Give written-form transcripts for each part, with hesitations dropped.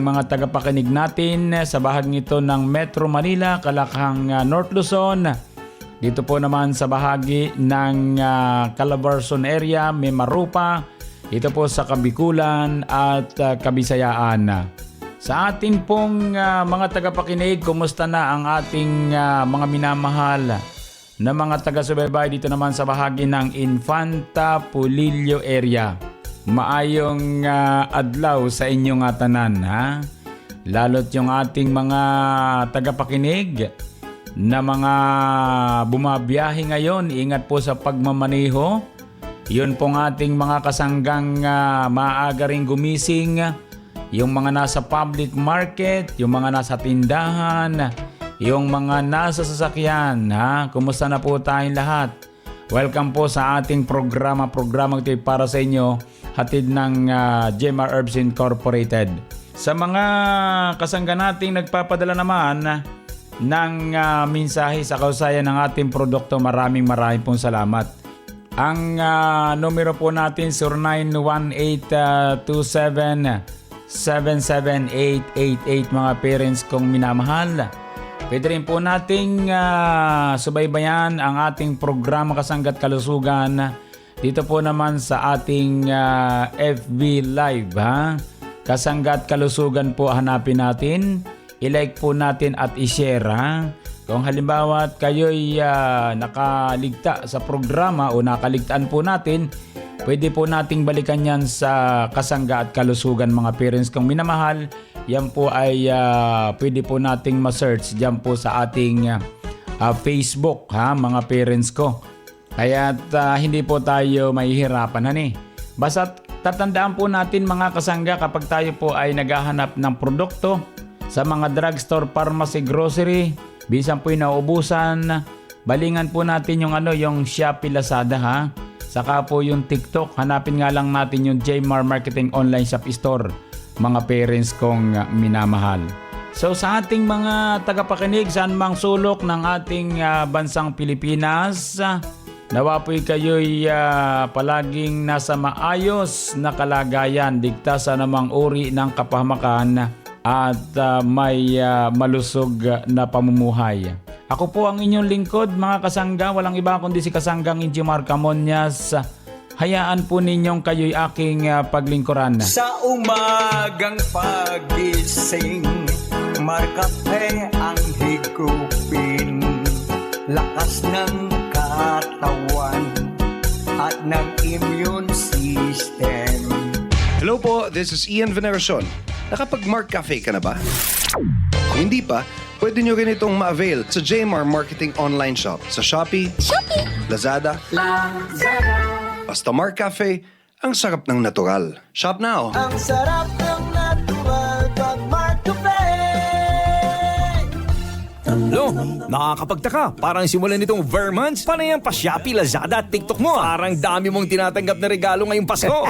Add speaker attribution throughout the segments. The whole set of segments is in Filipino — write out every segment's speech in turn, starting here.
Speaker 1: mga tagapakinig natin sa bahaging ito ng Metro Manila, Kalakhang, North Luzon. Dito po naman sa bahagi ng Calabarzon area, Mimaropa. Dito po sa Kabikulan at Kabisayaan. Sa atin pong mga tagapakinig, kumusta na ang ating mga minamahal na mga taga-subaybay dito naman sa bahagi ng Infanta Pulillo area? Maayong adlaw sa inyong tanan, ha? Lalo't yung ating mga tagapakinig na mga bumabiyahe ngayon, ingat po sa pagmamaneho. Yun pong ating mga kasanggang maaga ring gumising, yung mga nasa public market, yung mga nasa tindahan, yung mga nasa sasakyan, ha? Kumusta na po tayong lahat? Welcome po sa ating programa ito para sa inyo, hatid ng Jemar Herbs Incorporated. Sa mga kasangga nating nagpapadala naman ng mensahe sa kausayan ng ating produkto, maraming pong salamat. Ang numero po natin 0918-27-77888, mga parents kong minamahal. Pwede rin po nating subaybayan ang ating programa Kasangga't Kalusugan dito po naman sa ating FB Live, ha? Kasangga't Kalusugan po hanapin natin, i-like po natin at i-share, ha? Kung halimbawa kayo'y nakaligta sa programa o nakaligtaan po natin, pwede po nating balikan yan sa Kasangga't Kalusugan, mga parents kong minamahal. Yan po ay pwede po nating ma-search dyan po sa ating Facebook, ha, mga parents ko. Kaya hindi po tayo mahihirapan, Basta tatandaan po natin, mga kasangga, kapag tayo po ay naghahanap ng produkto sa mga drugstore, pharmacy, grocery, bisan po yung nauubusan, balingan po natin yung Shopee, Lazada, ha. Saka po yung TikTok, hanapin nga lang natin yung Jmar Marketing Online Shop Store, mga parents kong minamahal. So sa ating mga tagapakinig saan mang sulok ng ating bansang Pilipinas, nawa po'y kayo'y palaging nasa maayos na kalagayan, digtas sa namang uri ng kapahamakan at may malusog na pamumuhay. Ako po ang inyong lingkod, mga kasangga, walang iba kundi si Kasanggang Jemar Camonias. Hayaan po ninyong kayo'y aking paglingkuran.
Speaker 2: Sa umagang pagising, markape ang higupin, lakas ng katawan at ng immune system.
Speaker 3: Hello po, this is Ian Veneracion. Nakapag-Mark Cafe ka na ba? Kung hindi pa, pwede nyo rin itong ma-avail sa Jmar Marketing Online Shop sa Shopee, Lazada, basta Mark Cafe, ang sarap ng natural. Shop now!
Speaker 2: Ang sarap ng natural pag Mark Cafe.
Speaker 4: Lo, nakakapagtaka. Parang simulan nitong Vermonths, panayang pa Shopee, Lazada at TikTok mo. Parang dami mong tinatanggap na regalo ngayong Pasko.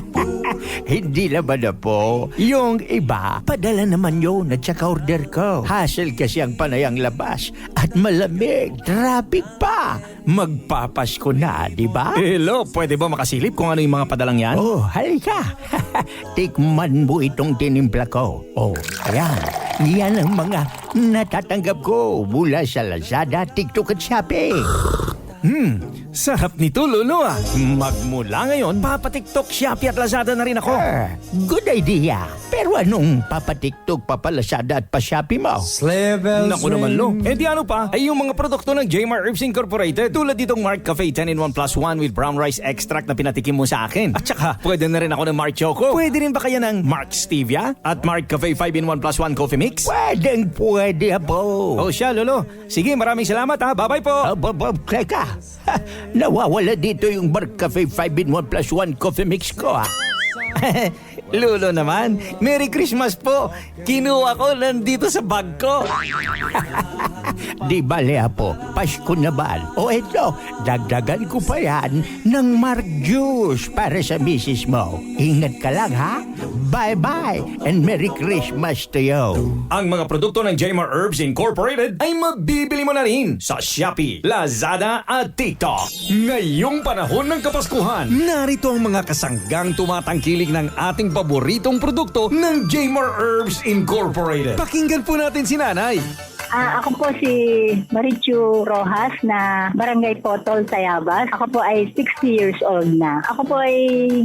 Speaker 5: Hindi naman na po. Yung iba, padala naman yun at saka order ko. Hassle kasi ang panayang labas at malamig. Traffic pa. Magpapasko na, di ba?
Speaker 4: Lo, pwede ba makasilip kung ano yung mga padalang yan?
Speaker 5: Oh, halika. Tikman mo itong tinimpla ko. Oh, ayan. Yan ang mga natatanggap ko mula sa Lazada, TikTok at Shopee.
Speaker 4: Sarap nito, Lolo ah. Magmula ngayon, papatiktok, Shopee at Lazada na rin ako.
Speaker 5: Good idea. Pero anong papatiktok, papalazada at pa-Shopee mo?
Speaker 4: Naku naman, Lo. Eh di ano pa, ay yung mga produkto ng Jmar Herbs Incorporated. Tulad ditong Mark Cafe 10-in-1 plus 1 with brown rice extract na pinatikim mo sa akin. At saka, pwede na rin ako ng Mark Choco. Pwede rin ba kaya ng Mark Stevia? At Mark Cafe 5-in-1 plus 1 coffee mix?
Speaker 5: Pwede po.
Speaker 4: Oh siya, Lolo. Sige, maraming salamat ha. Bye-bye po.
Speaker 5: Teka. Nawawala dito yung Mark Cafe 5-in-1 plus 1 coffee mix ko
Speaker 4: Lolo naman, Merry Christmas po. Kinuha ko nandito sa bag ko.
Speaker 5: Di bale po, Pasko na ba? O eto, dagdagan ko pa yan ng Mark Juice para sa misis mo. Ingat ka lang ha. Bye-bye and Merry Christmas to you.
Speaker 4: Ang mga produkto ng Jmar Herbs Incorporated ay mabibili mo na rin sa Shopee, Lazada at TikTok. Ngayong panahon ng Kapaskuhan, narito ang mga kasanggang tumatangkilig ng ating paboritong produkto ng Jmar Herbs Incorporated. Pakinggan po natin si Nanay.
Speaker 6: Ako po si Marichu Rojas na Barangay Potol, Tayabas. Ako po ay 60 years old na. Ako po ay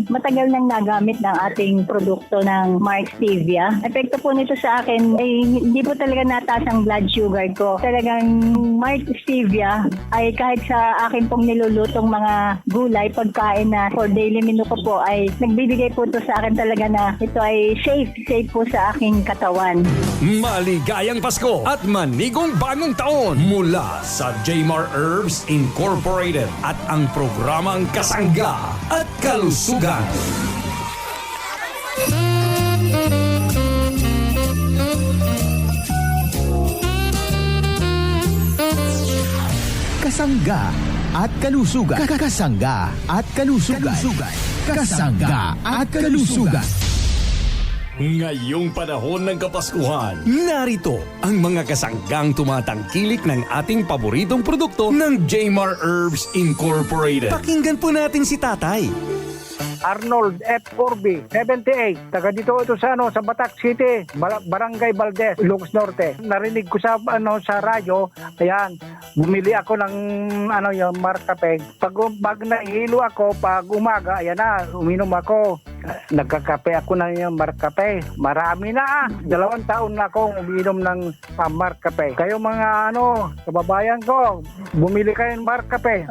Speaker 6: matagal nang nagamit ng ating produkto ng Mark Stevia. Epekto po nito sa akin ay hindi po talaga nataas ang blood sugar ko. Talagang Mark Stevia ay kahit sa akin pong nilulutong mga gulay, pagkain na for daily menu ko po ay nagbibigay po ito sa akin talaga na ito ay safe po sa aking katawan.
Speaker 4: Maligayang Pasko at manigong bagong taon mula sa Jmar Herbs Incorporated at ang programang Kasangga at Kalusugan.
Speaker 5: Kasangga at kalusugan. Kasangga at kalusugan. Kasangga at kalusugan.
Speaker 4: Ngayong panahon ng Kapaskuhan, narito ang mga kasanggang tumatangkilik ng ating paboritong produkto ng Jmar Herbs Incorporated. Pakinggan po natin si Tatay.
Speaker 7: Arnold F. Corby, 78. Taga dito ito sa sa Batak City, Barangay Valdez, Ilocos Norte. Narinig ko sa sa radyo, ayan, bumili ako ng yung Marcape. Pag nahihilo ako pag umaga, ayan na, uminom ako. Nagkakape ako ng yung Marcape. Marami na 2 taon na akong uminom ng Marcape. Kayo mga kababayan ko, bumili kayo ng Marcape.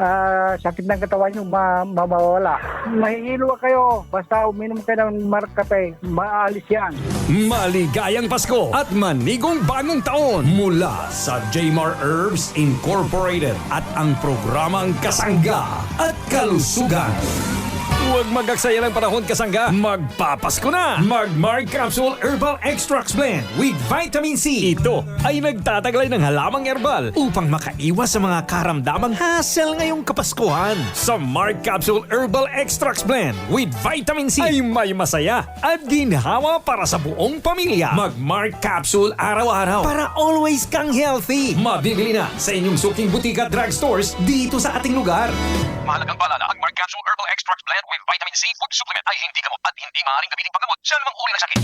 Speaker 7: Sakit ng katawan nyo mawawala. Mahihilo kayo, basta uminom kayo ng Marcape, maalis yan.
Speaker 4: Maligayang Pasko at manigong bagong taon mula sa Jmar Herbs Incorporated at ang programang Kasangga at Kalusugan. Huwag magagsaya ng panahon, kasangga. Magpapasko na! Mag-Mark Capsule Herbal Extracts Blend with Vitamin C. Ito ay nagtataglay ng halamang herbal upang makaiwas sa mga karamdamang hassle ngayong Kapaskuhan. Sa Mark Capsule Herbal Extracts Blend with Vitamin C ay may masaya at ginhawa para sa buong pamilya. Mag-Mark Capsule araw-araw para always kang healthy. Mabibili na sa inyong suking butika at drugstores dito sa ating lugar.
Speaker 8: Mahalagang paalala, ang Mark Capsule Herbal Extracts Blend with Vitamin C Food Supplement ay hindi gamot at hindi maaaring gamitin panggamot sa anumang uri ng sakit.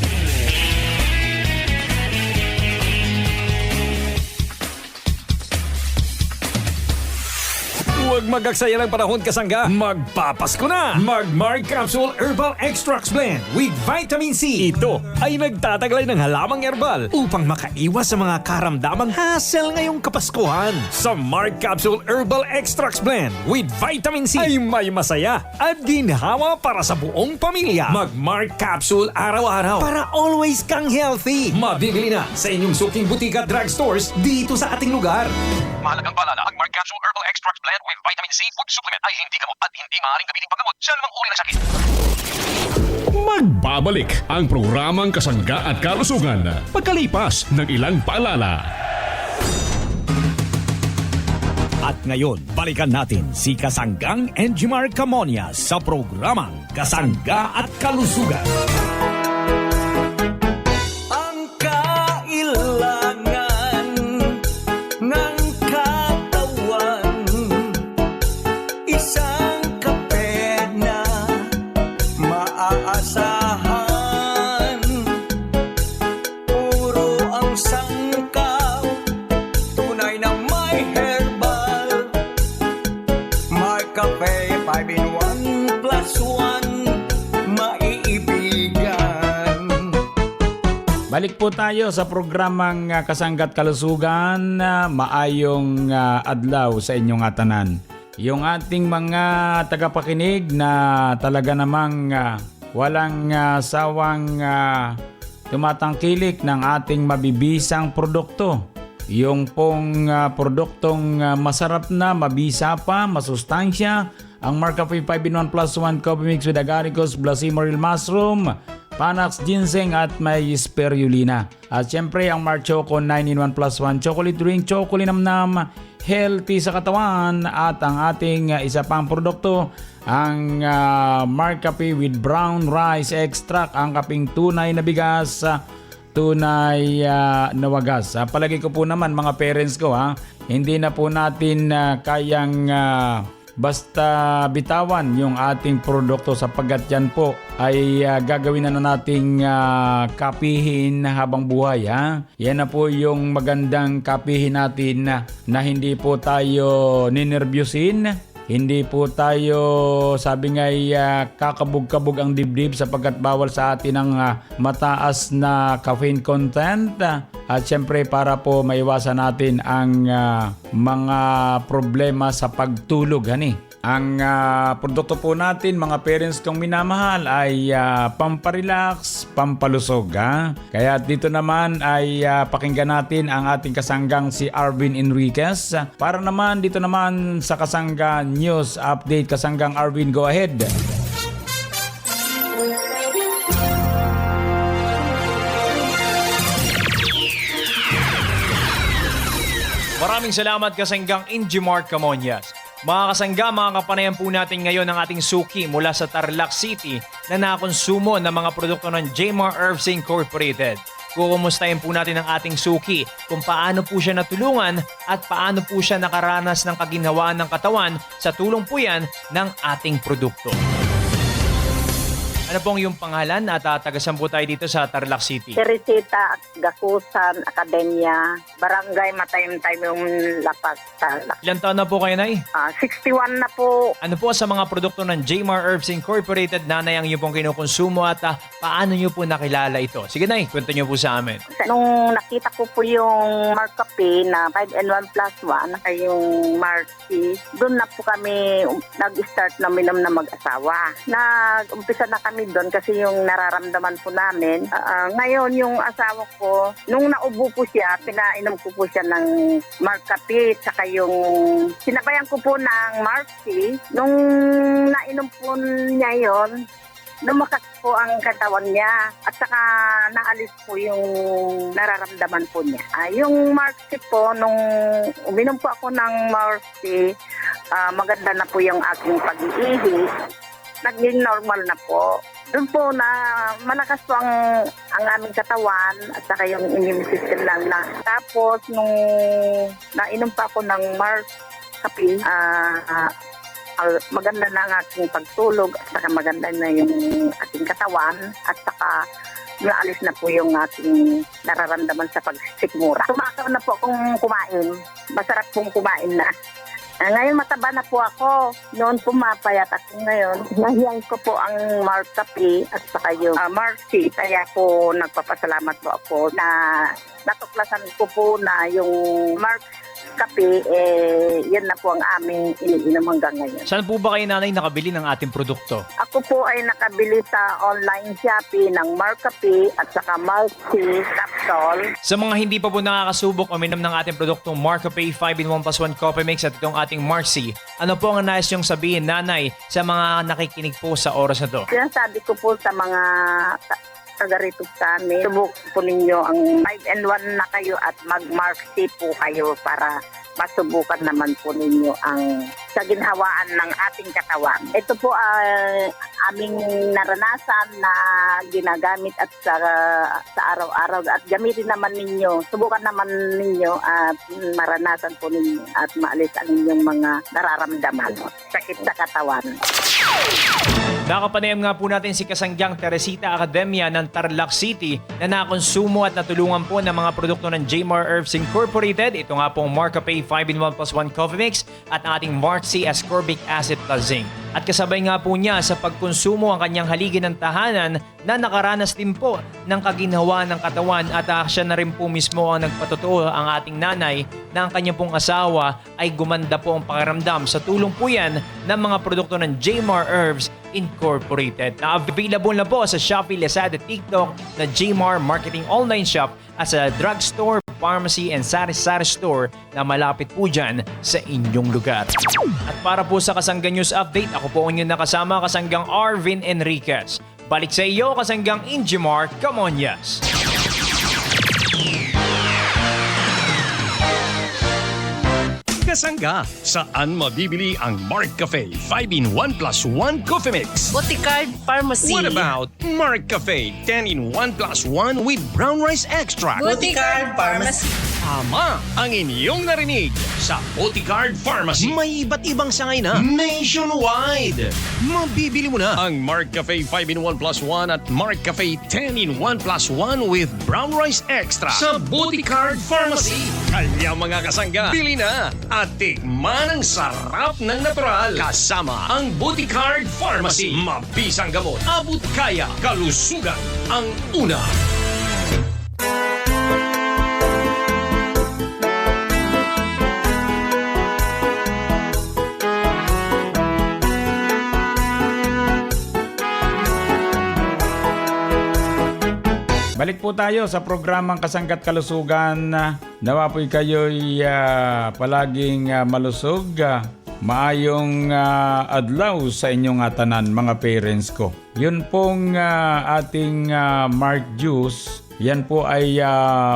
Speaker 4: Huwag magagsaya ng panahon, kasangga. Magpapasko na! Mag-Mark Capsule Herbal Extracts Blend with Vitamin C. Ito ay nagtataglay ng halamang herbal upang makaiwas sa mga karamdamang hassle ngayong Kapaskuhan. Sa Mark Capsule Herbal Extracts Blend with Vitamin C ay may masaya at ginhawa para sa buong pamilya. Mag-Mark Capsule araw-araw para always kang healthy. Mabibili na sa inyong suking butika at drugstores dito sa ating lugar.
Speaker 8: Mahalagang paalala, ang Mark Capsule Herbal Extracts Blend with Vitamin C Food Supplement ay hindi gamot at hindi maaaring gamitin panggamot sa anumang uri ng sakit.
Speaker 9: Magbabalik ang programang Kasangga at Kalusugan pagkalipas ng ilang paalala.
Speaker 4: At ngayon, balikan natin si Kasanggang Enjimar Camonia sa programang Kasangga at Kalusugan.
Speaker 2: Ang kailangan ng katawan, isang kape na maaasahan. Puro ang sangkap, tunay na may herbal. Marcape 5-in-1 plus 1, maiibigan.
Speaker 1: Balik po tayo sa programang Kasangga at Kalusugan. Maayong adlaw sa inyong atanan. Yung ating mga tagapakinig na talaga namang walang sawang tumatangkilik ng ating mabibisang produkto. Yung pong produktong masarap na, mabisa pa, masustansya. Ang Marcape 5-in-1 plus 1 coffee mix with agaricus, blasimoril mushroom, Panax ginseng at may spirulina. At syempre ang Mark Choco 9-in-1 plus 1 chocolate drink, chocolate namnam, healthy sa katawan. At ang ating isa pang produkto, ang Marcape with brown rice extract, ang kaping tunay na bigas, tunay na wagas. Palagi ko po naman mga parents ko, hindi na po natin kayang basta bitawan yung ating produkto sapagkat yan po ay gagawin na nating kapihin habang buhay. Yan na po yung magandang kapihin natin na hindi po tayo ninervyusin. Hindi po tayo, sabi nga, kakabog-kabog ang dibdib sapagkat bawal sa atin ang mataas na caffeine content. At syempre para po maiwasan natin ang mga problema sa pagtulog. Ang produkto po natin, mga parents kong minamahal, ay pamparelax, pampalusog. Kaya dito naman ay pakinggan natin ang ating kasanggang si Arvin Enriquez. Para naman dito naman sa kasangga news update. Kasanggang Arvin, go ahead.
Speaker 10: Maraming salamat kasanggang Injimar Camonias. Mga kasangga, mga kapanayan po natin ngayon ang ating suki mula sa Tarlac City na nakonsumo ng mga produkto ng Jmar Herbs Incorporated. Kukumustahin po natin ang ating suki kung paano po siya natulungan at paano po siya nakaranas ng kaginhawaan ng katawan sa tulong po yan ng ating produkto. Ano pong yung pangalan at tagasan po tayo dito sa Tarlac City?
Speaker 11: Teresita Gakusan Academia, Barangay Matayim-Tayim yung Lapas, Tarlac.
Speaker 10: Ilan taon na po kayo, Nay?
Speaker 11: 61 na po.
Speaker 10: Ano po sa mga produkto ng Jmar Herbs Incorporated, Nanay, ang iyo pong kinukonsumo at paano niyo po nakilala ito? Sige, Nay, kwento niyo po sa amin.
Speaker 11: Nung nakita ko po yung Marcapi na 5-in-1 plus 1, ay yung Marcy, doon na po kami nag-start na minom na mag-asawa. Nag-umpisa na kami doon kasi yung nararamdaman po namin. Ngayon yung asawa ko, nung naubo po siya, pinainom ko po siya ng Marcapi, saka yung sinabayan ko po ng Marcy. Nung nainom po niya yun, lumakas po ang katawan niya at saka naalis po yung nararamdaman po niya. Yung Marcy po, nung uminom po ako ng Marcy, maganda na po yung aking pag-iihi. Naging normal na po. Doon po na malakas po ang aming katawan at saka yung immune system lang na. Tapos nung nainom pa ako ng Marcapi, maganda na ang aking pagtulog at saka maganda na yung ating katawan at saka naalis na po yung ating nararamdaman sa pagsikmura. Tumakaw na po akong kumain. Masarap pong kumain na. Ngayon mataba na po ako. Noon pumapayat ako ngayon. Nahiyang ko po ang Marcapi at saka yung Marcy. Kaya po nagpapasalamat po ako na natuklasan ko po na yung Marcapi, yan na po ang aming iniinom hanggang ngayon.
Speaker 10: Saan po ba kayo, Nanay, nakabili ng ating produkto?
Speaker 11: Ako po ay nakabili sa online Shopee ng Marcapi at saka Marcy Capsule.
Speaker 10: Sa mga hindi pa po nakakasubok o minom ng ating produktong Marcapi 5-in-1 plus 1 Coffee Mix at itong ating Marcy, ano po ang nais yung sabihin, Nanay, sa mga nakikinig po sa oras na to?
Speaker 11: Sinasabi ko po sa mga taga-rito sa amin, subukan po ninyo ang 5-in-1 na kayo at mag-Marcy po kayo para masubukan naman po ninyo ang sa ginhawaan ng ating katawan. Ito po aming naranasan na ginagamit at sa araw-araw at gamitin naman ninyo. Subukan naman ninyo at maranasan po ninyo at maalis ang inyong mga nararamdaman. Sakit sa katawan.
Speaker 10: Nakapanayam nga po natin si Kasanggang Teresita Academia ng Tarlac City na nakonsumo at natulungan po ng mga produkto ng Jmar Herbs Incorporated. Ito nga pong Marcapi 5-in-1 plus 1 Coffee Mix at ang ating Marcy Ascorbic Acid plus Zinc. At kasabay nga po niya sa pagkonsumo ang kanyang haligi ng tahanan na nakaranas din po ng kaginhawa ng katawan at siya na rin po mismo ang nagpatotoo ang ating nanay na ang kanyang pong asawa ay gumanda po ang pakiramdam. Sa tulong po yan ng mga produkto ng Jmar Herbs Incorporated. Na available na po sa Shopee, Lazada, TikTok na Jmar Marketing Online Shop at sa drugstore, pharmacy and sari-sari store na malapit po dyan sa inyong lugar. At para po sa Kasangga News Update, ako po inyong nakasama, Kasanggang Arvin Enriquez. Balik sa iyo, Kasanggang Injimar Camonias.
Speaker 9: kasangga, saan mabibili ang Mark Cafe 5-in-1 plus 1 Coffee Mix?
Speaker 2: Boticard Pharmacy.
Speaker 9: What about Mark Cafe 10-in-1 plus 1 with brown rice extract?
Speaker 2: Boticard Pharmacy.
Speaker 9: Tama ang inyong narinig. Sa Boticard Pharmacy, may iba't ibang sangay na nationwide. Mabibili mo na ang Mark Cafe 5-in-1 plus 1 at Mark Cafe 10-in-1 plus 1 with brown rice extra sa Boticard Pharmacy. Kaya mga kasangga, bili na at tikman ang sarap ng natural. Kasama ang Boticard Pharmacy. Mabisang gamot, abot kaya, kalusugan ang una.
Speaker 1: Balik po tayo sa programang Kasanggat Kalusugan. Nawa po'y kayo'y palaging malusog. Maayong adlaw sa inyong tanan, mga parents ko. Yun pong ating Mark Juice. Yan po ay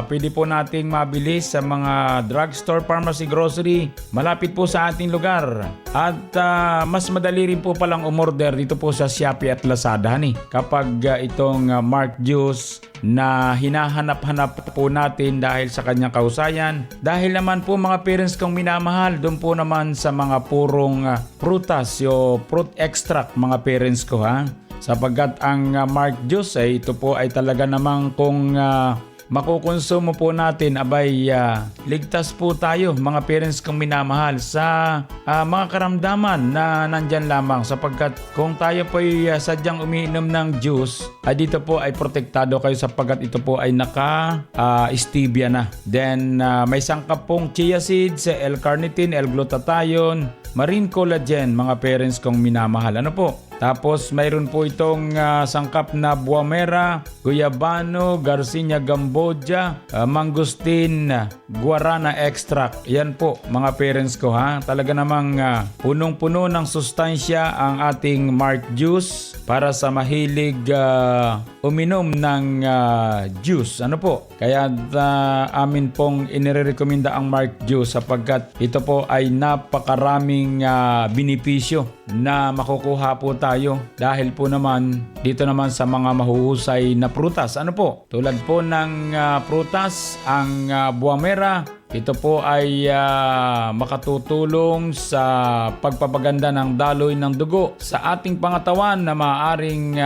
Speaker 1: pwede po nating mabili sa mga drugstore, pharmacy, grocery. Malapit po sa ating lugar. At mas madali rin po palang umorder dito po sa Shopee at Lazada. Kapag itong Mark Juice na hinahanap-hanap po natin dahil sa kanyang kausayan. Dahil naman po mga parents kong minamahal, doon po naman sa mga purong prutas, o fruit extract mga parents ko sapagkat ang Mark Juice ito po ay talaga namang kung makukonsumo po natin, abay ligtas po tayo mga parents kong minamahal sa mga karamdaman na nandyan lamang, sapagkat kung tayo po ay sadyang umiinom ng juice, dito po ay protektado kayo sapagkat ito po ay naka-stevia na. Then may sangkap pong chia seeds, L-carnitine, L-glutathione, marine collagen mga parents kong minamahal. Ano po? Tapos mayroon po itong sangkap na buwamera, guyabano, garcinia gamboja, mangustin, guarana extract. Yan po mga parents ko Talaga namang punong-puno ng sustansya ang ating Mark Juice para sa mahilig uminom ng juice. Ano po? Kaya amin pong inirekomenda ang Mark Juice sapagkat ito po ay napakaraming benepisyo na makukuha po tayo dahil po naman dito naman sa mga mahuhusay na prutas. Ano po? Tulad po ng prutas, ang buwamera, ito po ay makatutulong sa pagpapaganda ng daloy ng dugo sa ating pangatawan na maaaring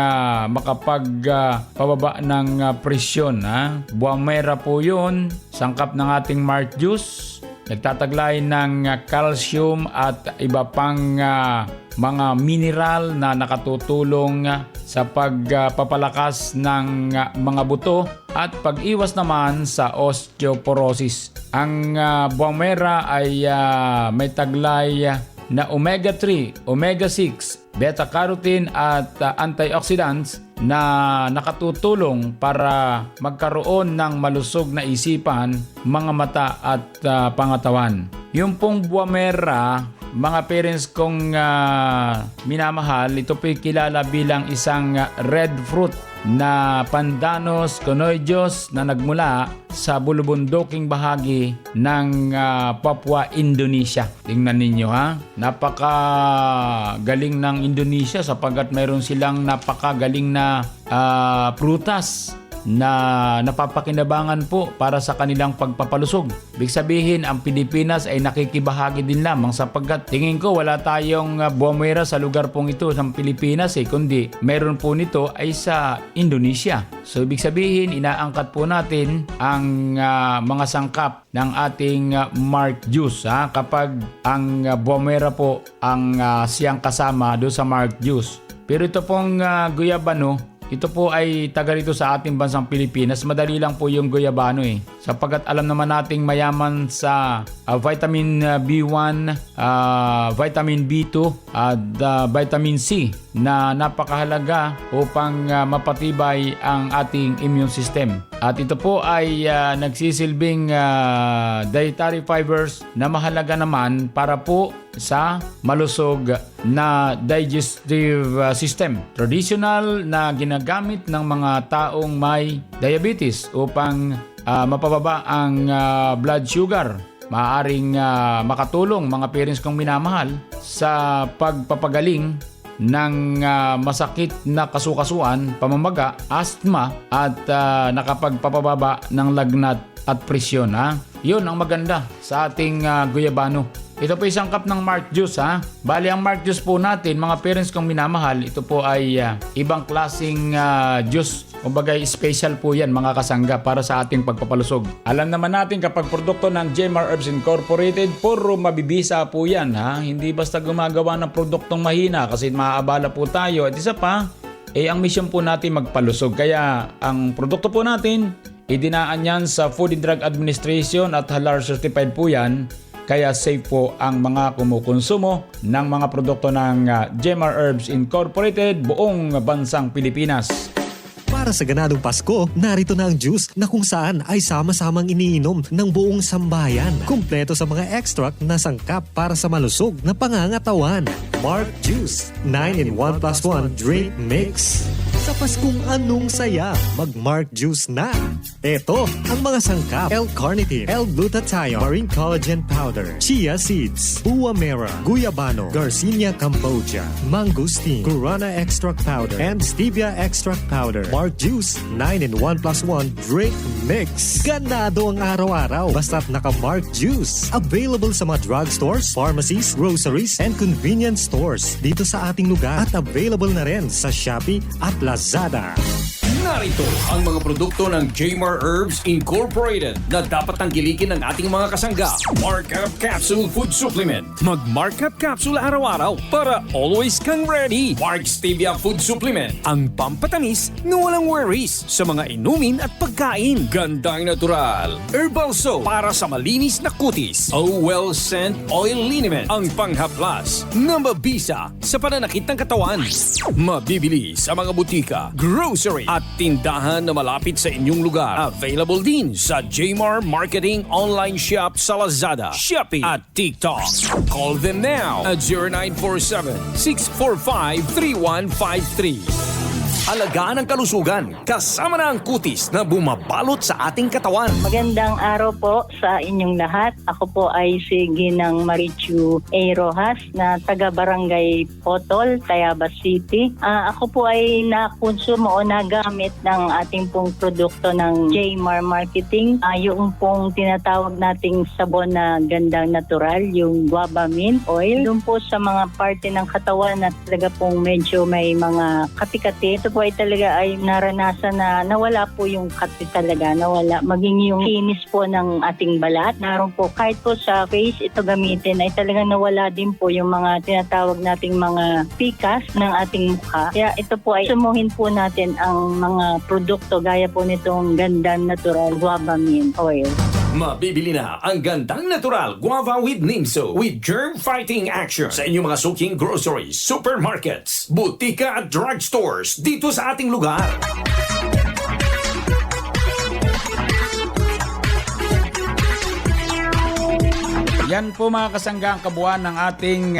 Speaker 1: makapagpababa ng presyon. Buwamera po yun, sangkap ng ating Mark Juice. Nagtataglay ng calcium at iba pang mga mineral na nakatutulong sa pagpapalakas ng mga buto at pag-iwas naman sa osteoporosis. Ang buwamera ay may taglay na omega-3, omega-6, beta-carotene at antioxidants na nakatutulong para magkaroon ng malusog na isipan, mga mata at pangatawan. Yung pong buwamera, mga parents kong minamahal, ito po'y kilala bilang isang red fruit na Pandanus contagious na nagmula sa bulubunduking bahagi ng Papua, Indonesia. Tingnan ninyo napakagaling ng Indonesia sapagkat mayroon silang napakagaling na prutas na napapakinabangan po para sa kanilang pagpapalusog. Ibig sabihin, ang Pilipinas ay nakikibahagi din lamang sapagkat tingin ko wala tayong buwamera sa lugar pong ito ng Pilipinas kundi meron po nito ay sa Indonesia. So ibig sabihin, inaangkat po natin ang mga sangkap ng ating Mark Juice kapag ang buwamera po ang siyang kasama do sa Mark Juice. Pero ito pong guyabano, ito po ay taga rito sa ating bansang Pilipinas. Madali lang po yung guyabano sapagkat alam naman nating mayaman sa vitamin B1, vitamin B2 at vitamin C na napakahalaga upang mapatibay ang ating immune system. At ito po ay nagsisilbing dietary fibers na mahalaga naman para po sa malusog na digestive system. Traditional na ginagamit ng mga taong may diabetes upang mapababa ang blood sugar. maaaring makatulong mga parents kong minamahal sa pagpapagaling ng masakit na kasukasuan, pamamaga, asthma at nakapagpapababa ng lagnat at presyon. Yun ang maganda sa ating guyabano. Ito po isang cup ng Mark Juice. Bali ang Mark Juice po natin, mga parents kong minamahal, ito po ay ibang klaseng juice. Kumbaga special po yan mga kasangga para sa ating pagpapalusog. Alam naman natin kapag produkto ng JMR Herbs Incorporated, puro mabibisa po yan. Hindi basta gumagawa ng produktong mahina kasi maaabala po tayo. At isa pa, ang mission po natin magpalusog. Kaya ang produkto po natin, idinaan yan sa Food and Drug Administration at halal certified po yan. Kaya safe po ang mga kumukonsumo ng mga produkto ng JMR Herbs Incorporated buong bansang Pilipinas.
Speaker 12: Para sa ganadong Pasko, narito na ang juice na kung saan ay sama-samang iniinom ng buong sambayan. Kumpleto sa mga extract na sangkap para sa malusog na pangangatawan. Mark Juice, 9-in-1 plus 1 drink mix. Sa Paskong anong saya, mag-Mark Juice na. Ito ang mga sangkap: L-carnitine, L-glutathione, marine collagen powder, chia seeds, uwamera, guyabano, Garcinia cambogia, mangosteen, guarana extract powder, and stevia extract powder. Mark Juice, 9-in-1 plus 1 drink mix. Ganado ang araw-araw basta't naka-Mark Juice. Available sa mga drugstores, pharmacies, groceries, and convenience stores dito sa ating lugar at available na rin sa Shopee at Lazada.
Speaker 4: Narito ang mga produkto ng JMR Herbs Incorporated na dapat tangkilikin ng ating mga kasangga. Markup Capsule Food Supplement. Mag-Markup Capsule araw-araw para always kang ready. Mark Stevia Food Supplement. Ang pampatamis na walang worries sa mga inumin at pagkain. Gandang natural. Herbal Soap para sa malinis na kutis. Well Scent Oil Liniment. Ang panghaplas na mabisa sa pananakit ng katawan. Mabibili sa mga butika, grocery at tindahan na malapit sa inyong lugar. Available din sa JMR Marketing Online Shop sa Lazada, Shopee at TikTok. Call them now at 0947-645-3153. Alagaan ang kalusugan, kasama na ang kutis na bumabalot sa ating katawan.
Speaker 6: Magandang araw po sa inyong lahat. Ako po ay si Ginang Marichu A. Rojas na taga-barangay Potol, Tayabas City. Ako po ay nakonsumo o nagamit ng ating pong produkto ng JMR Marketing. Yung pong tinatawag nating sabon na gandang natural, yung guava mint oil. Doon po sa mga parte ng katawan na talaga pong medyo may mga kati-kati. Ito po ay talaga ay naranasan na nawala po yung kati talaga, nawala. Maging yung kinis po ng ating balat. Naroon po kahit po sa face ito gamitin ay talagang nawala din po yung mga tinatawag nating mga pikas ng ating mukha. Kaya ito po ay sumuhin po natin ang mga produkto gaya po nitong gandang natural guava mint oil.
Speaker 4: Mabibili na ang gandang natural guava with Nimso with germ-fighting action sa inyong mga suking groceries, supermarkets, butika at drugstores dito sa ating lugar.
Speaker 1: Yan po mga kasangga ang kabuuan ng ating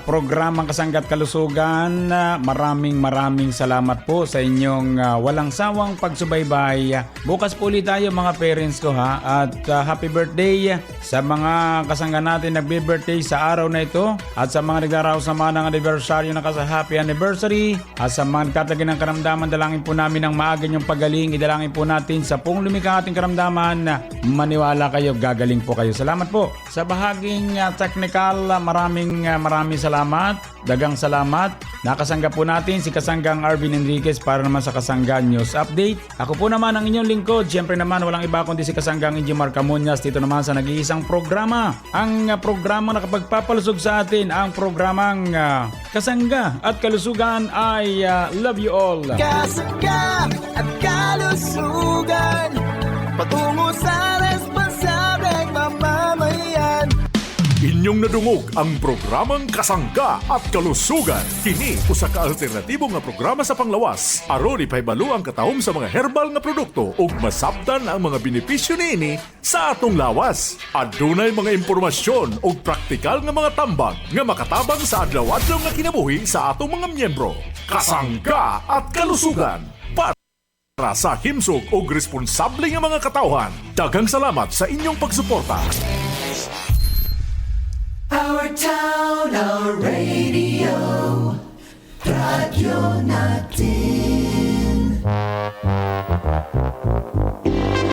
Speaker 1: programang Kasangga't Kalusugan. Maraming salamat po sa inyong walang sawang pagsubaybay. Bukas po ulit tayo mga parents ko at happy birthday sa mga kasangga natin nagbe-birthday sa araw na ito at sa mga naglaraos naman ng anibersaryo na happy anniversary at sa mga nagtatagin ng karamdaman, dalangin po namin ng maaga niyong pagaling. Idalangin po natin sa pong lumikang ating karamdaman na maniwala kayo, gagaling po kayo. Salamat po sa bahaging technical. Maraming salamat. Dagang salamat. Nakasangga po natin si Kasanggang Arvin Enriquez para naman sa Kasangga News Update. Ako po naman ang inyong lingkod. Siyempre naman walang iba kundi si Kasanggang Inji Marcamuñas dito naman sa nag-iisang programa. Ang programa na kapagpapalusog sa atin, ang programang Kasangga at Kalusugan ay love you all.
Speaker 2: Kasangga at kalusugan patungo sa responsableng mamamayan.
Speaker 13: Inyong nadungog ang programang Kasangga at Kalusugan. Kini usa ka alternatibo nga programa sa panglawas. Aron ipahibalo ang katahom sa mga herbal nga produkto ug masabtan ang mga benepisyo niini sa atong lawas. Adunay mga impormasyon ug praktikal nga mga tambag nga makatabang sa adlaw-adlaw nga kinabuhi sa atong mga miyembro. Kasangga at Kalusugan para sa himsog ug responsable nga mga katawhan. Daghang salamat sa inyong pagsuporta.
Speaker 2: Town, our radio, Radio Natin.